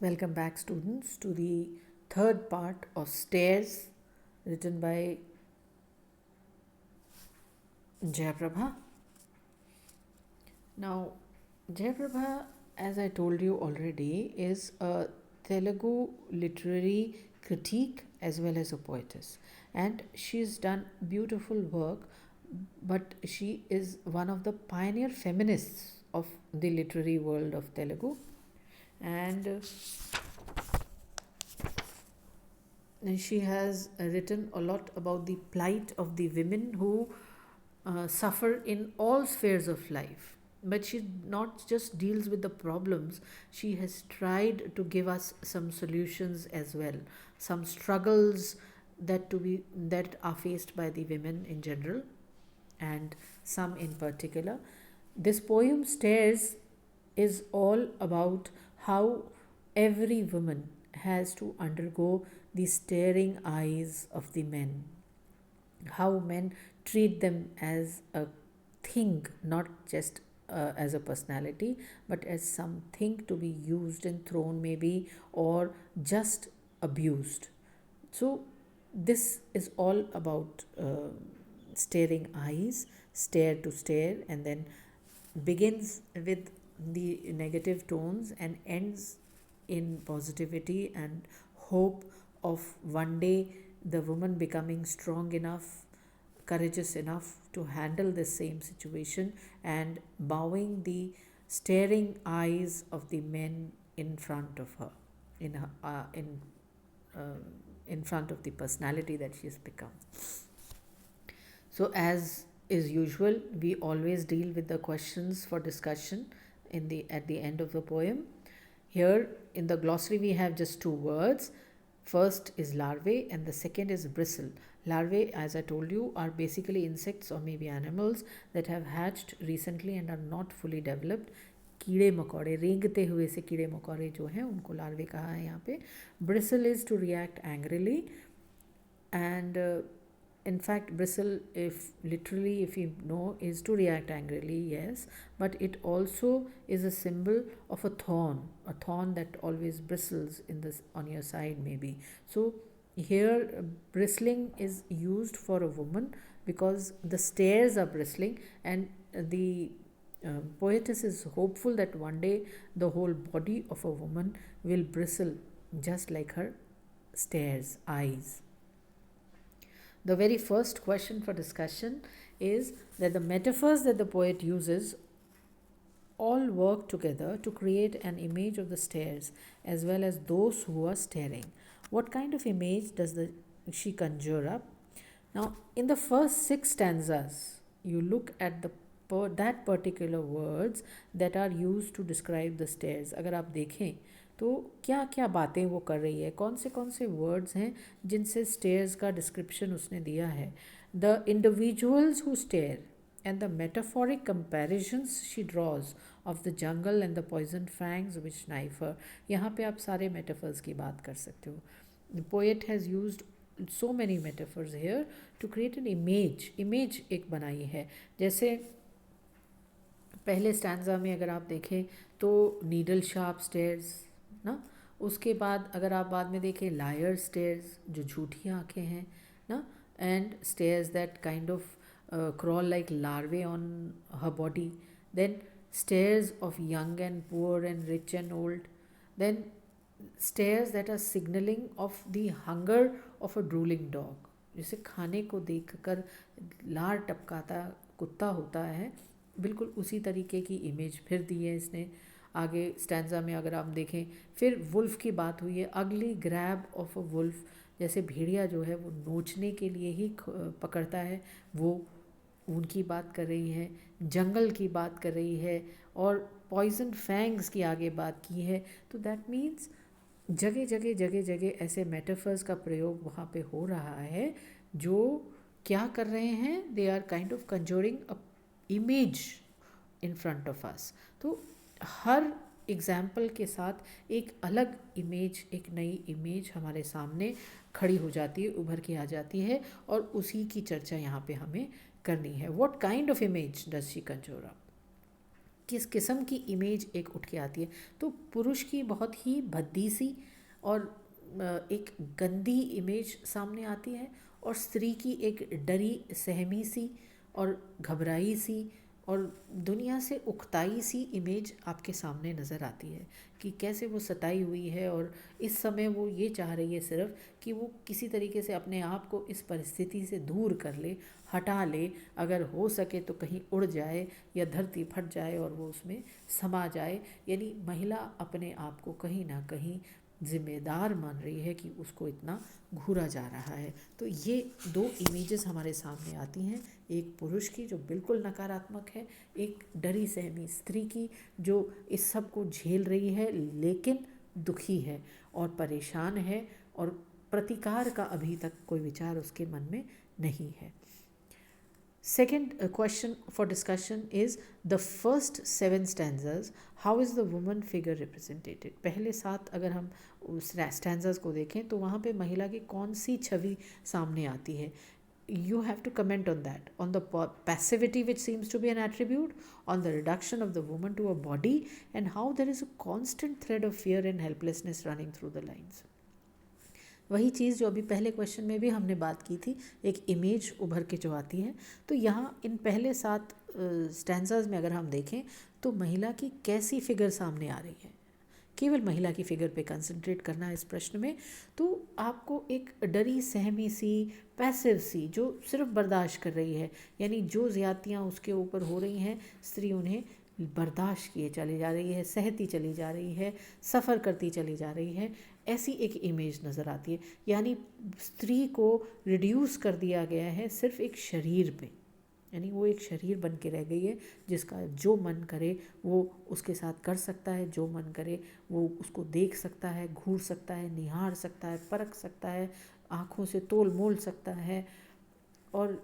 Welcome back, students, to the third part of Stairs, written by Jayaprabha. Now, Jayaprabha, as I told you already, is a Telugu literary critique as well as a poetess, and she's done beautiful work. But she is one of the pioneer feminists of the literary world of Telugu, and she has written a lot about the plight of the women who suffer in all spheres of life. But she not just deals with the problems, she has tried to give us some solutions as well, some struggles that are faced by the women in general and some in particular. This poem Stairs is all about how every woman has to undergo the staring eyes of the men, how men treat them as a thing, not just as a personality, but as something to be used and thrown, maybe, or just abused. So, this is all about staring eyes, stare to stare, and then begins with the negative tones and ends in positivity and hope of one day the woman becoming strong enough, courageous enough to handle the same situation and bowing the staring eyes of the men in front of her, in her, uh, in front of the personality that she has become. So, as is usual, we always deal with the questions for discussion at the end of the poem. Here in the glossary, we have just two words. First is larvae, and the second is bristle. Larvae, as I told you, are basically insects or maybe animals that have hatched recently and are not fully developed. कीड़े मकोड़े, रेंगते हुए से कीड़े मकोड़े जो हैं उनको लार्वे कहा है यहाँ पे. Bristle is to react angrily, and in fact bristle, if literally, if you know, is to react angrily, yes, but it also is a symbol of a thorn that always bristles in this on your side, maybe. So here bristling is used for a woman because the stairs are bristling, and the poetess is hopeful that one day the whole body of a woman will bristle just like her stairs eyes. The very first question for discussion is that the metaphors that the poet uses all work together to create an image of the stairs as well as those who are staring. What kind of image does she conjure up? Now, in the first 6 stanzas, you look at that particular words that are used to describe the stairs. अगर आप देखें तो क्या क्या बातें वो कर रही है, कौन से वर्ड्स हैं जिनसे स्टेयर्स का डिस्क्रिप्शन उसने दिया है. The individuals who stare and the metaphoric comparisons she draws of the jungle and the poisoned fangs which knife her. यहाँ पे आप सारे metaphors की बात कर सकते हो. The poet has used so many metaphors here to create an image एक बनाई है. जैसे पहले स्टैंजा में अगर आप देखें तो नीडल शार्प स्टेयर्स ना, उसके बाद अगर आप बाद में देखें लायर स्टेयर्स जो झूठी आँखें हैं ना, and stairs that kind of crawl like larvae on her body, then stares of young and poor and rich and old, then stares that are signaling of the hunger of a drooling dog, जैसे खाने को देखकर लार टपकाता कुत्ता होता है, बिल्कुल उसी तरीके की इमेज फिर दी है इसने. आगे स्टैंजा में अगर आप देखें फिर वुल्फ की बात हुई है, अगली ग्रैब ऑफ अ वुल्फ, जैसे भेड़िया जो है वो नोचने के लिए ही पकड़ता है, वो उनकी बात कर रही है, जंगल की बात कर रही है, और पॉइजन फैंग्स की आगे बात की है. तो दैट मीन्स जगह ऐसे मेटाफर्स का प्रयोग वहाँ पे हो रहा है जो क्या कर रहे हैं, they are kind of conjuring a image in front of us. तो हर एग्जाम्पल के साथ एक अलग इमेज, एक नई इमेज हमारे सामने खड़ी हो जाती है, उभर के आ जाती है, और उसी की चर्चा यहाँ पे हमें करनी है. What kind of image does she conjure up? किस किस्म की इमेज एक उठ के आती है। तो पुरुष की बहुत ही भद्दी सी और एक गंदी इमेज सामने आती है, और स्त्री की एक डरी सहमी सी और घबराई सी और दुनिया से उकताई सी इमेज आपके सामने नज़र आती है कि कैसे वो सताई हुई है, और इस समय वो ये चाह रही है सिर्फ कि वो किसी तरीके से अपने आप को इस परिस्थिति से दूर कर ले, हटा ले, अगर हो सके तो कहीं उड़ जाए या धरती फट जाए और वो उसमें समा जाए। यानी महिला अपने आप को कहीं ना कहीं जिम्मेदार मान रही है कि उसको इतना घूरा जा रहा है। तो ये दो इमेजेस हमारे सामने आती हैं, एक पुरुष की जो बिल्कुल नकारात्मक है, एक डरी सहमी स्त्री की जो इस सब को झेल रही है लेकिन दुखी है और परेशान है, और प्रतिकार का अभी तक कोई विचार उसके मन में नहीं है। Second question for discussion is the first 7 stanzas. How is the woman figure represented? पहले 7 अगर हम स्टैंजाज को देखें तो वहाँ पे महिला की कौन सी छवि सामने आती है? You have to comment on that, on the passivity which seems to be an attribute, on the reduction of the woman to a body, and how there is a constant thread of fear and helplessness running through the lines. वही चीज़ जो अभी पहले question में भी हमने बात की थी, एक इमेज उभर के जो आती है। तो यहाँ इन पहले 7 स्टैंजाज में अगर हम देखें तो महिला की कैसी फिगर सामने आ रही है, केवल महिला की फिगर पे कंसंट्रेट करना है इस प्रश्न में। तो आपको एक डरी सहमी सी, पैसिव सी, जो सिर्फ बर्दाश्त कर रही है, यानी जो ज़्यादतियाँ उसके ऊपर हो रही हैं स्त्री उन्हें बर्दाश्त किए चली जा रही है, सहती चली जा रही है, सफ़र करती चली जा रही है, ऐसी एक इमेज नज़र आती है। यानी स्त्री को रिड्यूस कर दिया गया है सिर्फ एक शरीर पे, यानी वो एक शरीर बन के रह गई है जिसका जो मन करे वो उसके साथ कर सकता है, जो मन करे वो उसको देख सकता है, घूर सकता है, निहार सकता है, परख सकता है, आँखों से तोल मोल सकता है। और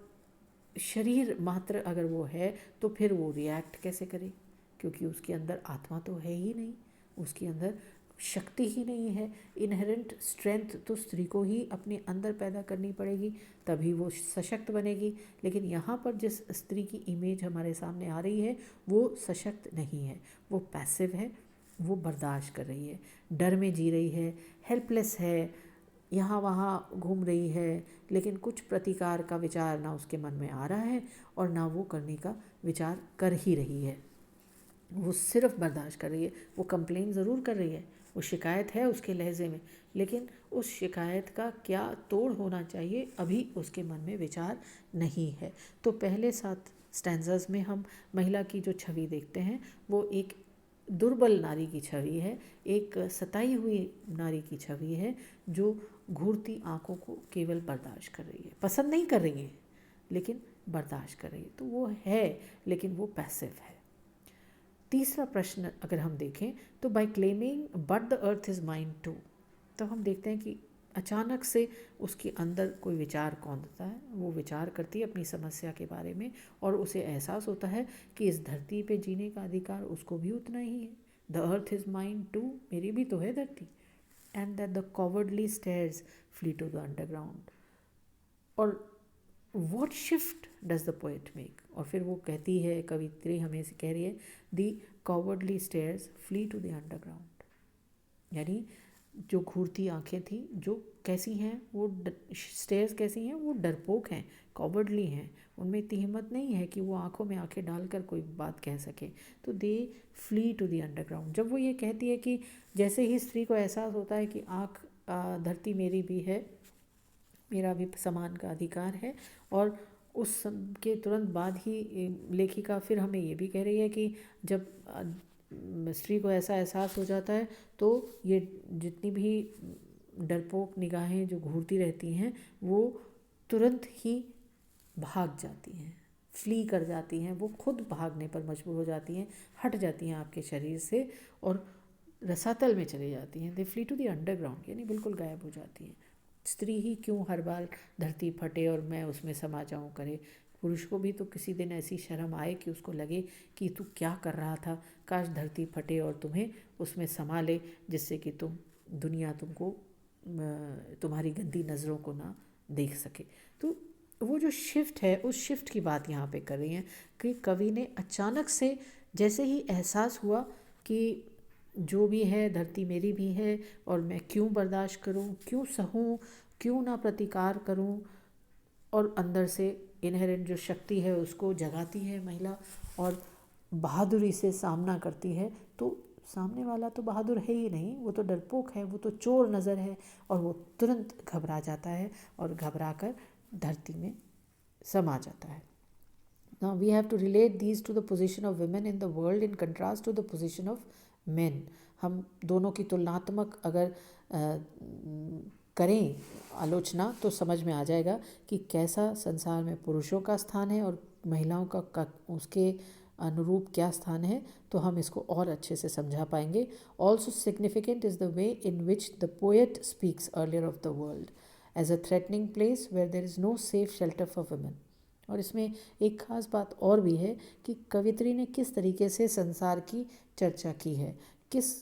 शरीर मात्र अगर वो है तो फिर वो रिएक्ट कैसे करे, क्योंकि उसके अंदर आत्मा तो है ही नहीं, उसके अंदर शक्ति ही नहीं है। इनहेरेंट स्ट्रेंथ तो स्त्री को ही अपने अंदर पैदा करनी पड़ेगी, तभी वो सशक्त बनेगी। लेकिन यहाँ पर जिस स्त्री की इमेज हमारे सामने आ रही है वो सशक्त नहीं है, वो पैसिव है, वो बर्दाश्त कर रही है, डर में जी रही है, हेल्पलेस है, यहाँ वहाँ घूम रही है, लेकिन कुछ प्रतिकार का विचार ना उसके मन में आ रहा है और ना वो करने का विचार कर ही रही है, वो सिर्फ बर्दाश्त कर रही है। वो कंप्लेन ज़रूर कर रही है, वो शिकायत है उसके लहजे में, लेकिन उस शिकायत का क्या तोड़ होना चाहिए अभी उसके मन में विचार नहीं है। तो पहले 7 स्टैंजाज में हम महिला की जो छवि देखते हैं वो एक दुर्बल नारी की छवि है, एक सताई हुई नारी की छवि है जो घूरती आँखों को केवल बर्दाश्त कर रही है, पसंद नहीं कर रही है लेकिन बर्दाश्त कर रही है। तो वो है लेकिन वो पैसिव है। तीसरा प्रश्न अगर हम देखें तो by claiming but the earth is mine too, तो हम देखते हैं कि अचानक से उसके अंदर कोई विचार कौंधता है, वो विचार करती है अपनी समस्या के बारे में और उसे एहसास होता है कि इस धरती पे जीने का अधिकार उसको भी उतना ही है। The earth is mine too, मेरी भी तो है धरती। And that the cowardly stares flee to the underground. और what shift does the poet make, और फिर वो कहती है, कवित्री हमें से कह रही है, the cowardly stares flee to the underground, यानी जो घूरती आँखें थी जो कैसी हैं, वो स्टेयर्स कैसी हैं, वो डरपोक हैं, कॉवर्डली हैं, उनमें इतनी हिम्मत नहीं है कि वो आँखों में आँखें डालकर कोई बात कह सके। तो दे फ्ली टू द अंडरग्राउंड। जब वो ये कहती है कि जैसे ही स्त्री को एहसास होता है कि आँख धरती मेरी भी है, मेरा भी समान का अधिकार है, और उस के तुरंत बाद ही लेखिका फिर हमें ये भी कह रही है कि जब स्त्री को ऐसा एहसास हो जाता है तो ये जितनी भी डरपोक निगाहें जो घूरती रहती हैं वो तुरंत ही भाग जाती हैं, फ्ली कर जाती हैं, वो खुद भागने पर मजबूर हो जाती हैं, हट जाती हैं आपके शरीर से और रसातल में चली जाती हैं। दे फ्ली टू द अंडरग्राउंड, यानी बिल्कुल गायब हो जाती हैं। स्त्री ही क्यों हर बार धरती फटे और मैं उसमें समा जाऊँ करे, पुरुष को भी तो किसी दिन ऐसी शर्म आए कि उसको लगे कि तू क्या कर रहा था, काश धरती फटे और तुम्हें उसमें समा ले, जिससे कि तुम दुनिया तुमको तुम्हारी गंदी नज़रों को ना देख सके। तो वो जो शिफ्ट है उस शिफ्ट की बात यहाँ पे कर रही हैं कि कवि ने अचानक से जैसे ही एहसास हुआ कि जो भी है धरती मेरी भी है और मैं क्यों बर्दाश्त करूं, क्यों सहूं, क्यों ना प्रतिकार करूं, और अंदर से इनहेरेंट जो शक्ति है उसको जगाती है महिला और बहादुरी से सामना करती है, तो सामने वाला तो बहादुर है ही नहीं, वो तो डरपोक है, वो तो चोर नज़र है, और वो तुरंत घबरा जाता है और घबरा कर धरती में समा जाता है. Now we have to relate these to the position of women in the world in contrast to the position of men. हम दोनों की तुलनात्मक अगर करें आलोचना तो समझ में आ जाएगा कि कैसा संसार में पुरुषों का स्थान है और महिलाओं का उसके अनुरूप क्या स्थान है, तो हम इसको और अच्छे से समझा पाएंगे. Also significant is the way in which the poet speaks earlier of the world as a threatening place where there is no safe shelter for women. और इसमें एक ख़ास बात और भी है कि कवित्री ने किस तरीके से संसार की चर्चा की है, किस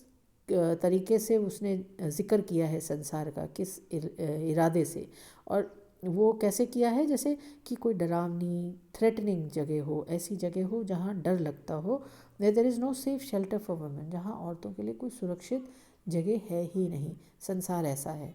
तरीके से उसने ज़िक्र किया है संसार का, किस इरादे से, और वो कैसे किया है जैसे कि कोई डरावनी थ्रेटनिंग जगह हो, ऐसी जगह हो जहाँ डर लगता हो, there is no safe shelter for women, जहाँ औरतों के लिए कोई सुरक्षित जगह है ही नहीं, संसार ऐसा है.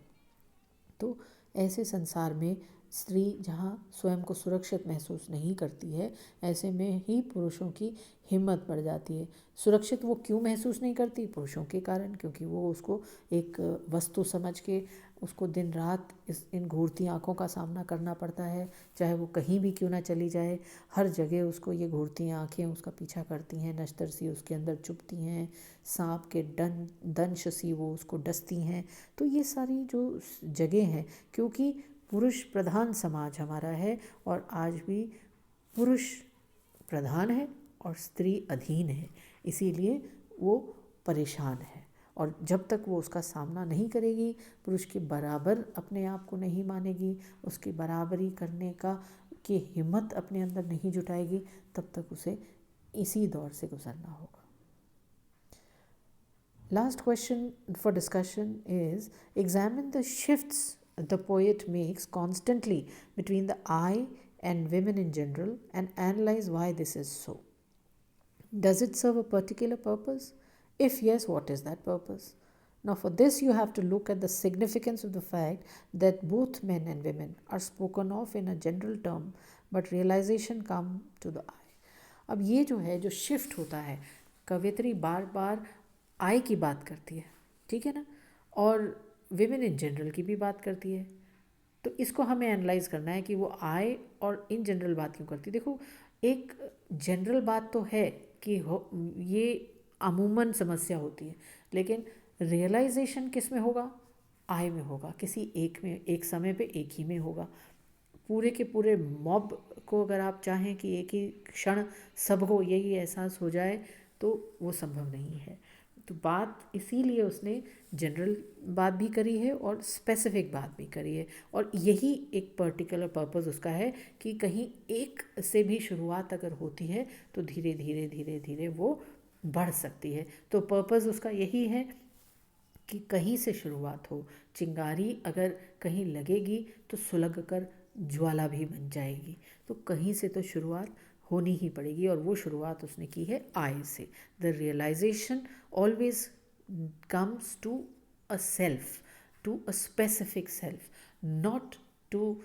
तो ऐसे संसार में स्त्री जहाँ स्वयं को सुरक्षित महसूस नहीं करती है, ऐसे में ही पुरुषों की हिम्मत बढ़ जाती है. सुरक्षित वो क्यों महसूस नहीं करती? पुरुषों के कारण, क्योंकि वो उसको एक वस्तु समझ के उसको दिन रात इन घूरती आँखों का सामना करना पड़ता है, चाहे वो कहीं भी क्यों ना चली जाए, हर जगह उसको ये घूरती आँखें उसका पीछा करती हैं, नश्तर सी उसके अंदर चुभती हैं, सांप के दंश सी वो उसको डसती हैं. तो ये सारी जो जगह हैं, क्योंकि पुरुष प्रधान समाज हमारा है और आज भी पुरुष प्रधान है और स्त्री अधीन है, इसीलिए वो परेशान है. और जब तक वो उसका सामना नहीं करेगी, पुरुष के बराबर अपने आप को नहीं मानेगी, उसकी बराबरी करने की हिम्मत अपने अंदर नहीं जुटाएगी, तब तक उसे इसी दौर से गुजरना होगा. Last question for discussion is, examine the shifts the poet makes constantly between the I and women in general and analyze why this is so. Does it serve a particular purpose? If yes, what is that purpose? Now, for this, you have to look at the significance of the fact that both men and women are spoken of in a general term, but realization come to the I. अब ये जो है, जो shift होता है, कवित्री बार बार आई की बात करती है, ठीक है ना, और विमेन इन जनरल की भी बात करती है. तो इसको हमें एनालाइज करना है कि वो आई और इन जनरल बात क्यों करती है. देखो, एक जनरल बात तो है कि ये अमूमन समस्या होती है, लेकिन रियलाइजेशन किस में होगा? आई में होगा, किसी एक में, एक समय पे एक ही में होगा. पूरे के पूरे मॉब को अगर आप चाहें कि एक ही क्षण सबको यही एहसास हो जाए, तो वो संभव नहीं है. तो बात इसीलिए उसने जनरल बात भी करी है और स्पेसिफिक बात भी करी है, और यही एक पर्टिकुलर पर्पस उसका है कि कहीं एक से भी शुरुआत अगर होती है तो धीरे धीरे धीरे धीरे वो बढ़ सकती है. तो पर्पस उसका यही है कि कहीं से शुरुआत हो. चिंगारी अगर कहीं लगेगी तो सुलग कर ज्वाला भी बन जाएगी, तो कहीं से तो शुरुआत होनी ही पड़ेगी, और वो शुरुआत उसने की है I say. The realization always comes to a self, to a specific self, not to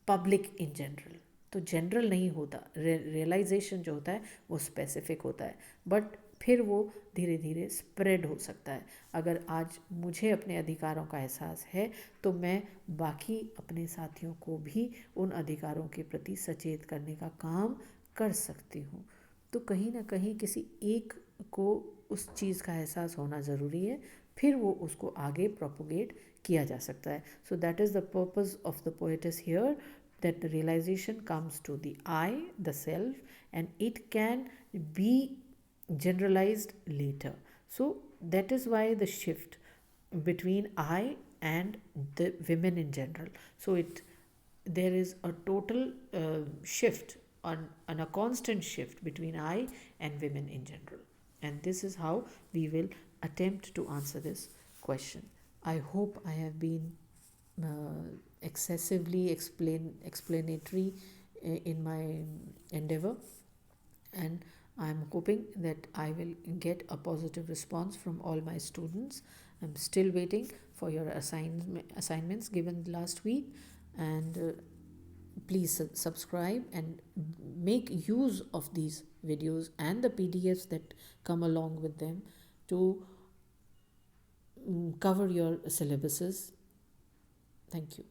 public in general. तो जनरल नहीं होता, रियलाइजेशन जो होता है वो स्पेसिफिक होता है, बट फिर वो धीरे धीरे स्प्रेड हो सकता है. अगर आज मुझे अपने अधिकारों का एहसास है, तो मैं बाकी अपने साथियों को भी उन अधिकारों के प्रति सचेत करने का काम कर सकती हूँ. तो कहीं ना कहीं किसी एक को उस चीज़ का एहसास होना ज़रूरी है, फिर वो उसको आगे प्रोपोगेट किया जा सकता है. So that is the purpose of the poet's here, that the realization comes to the I, the self, and it can be generalized later. So that is why the shift between I and the women in general. So there is a total shift on a constant shift between I and women in general. And this is how we will attempt to answer this question. I hope I have been excessively explanatory in my endeavor, and I'm hoping that I will get a positive response from all my students. I'm still waiting for your assignments given last week, and please subscribe and make use of these videos and the PDFs that come along with them to cover your syllabuses. Thank you.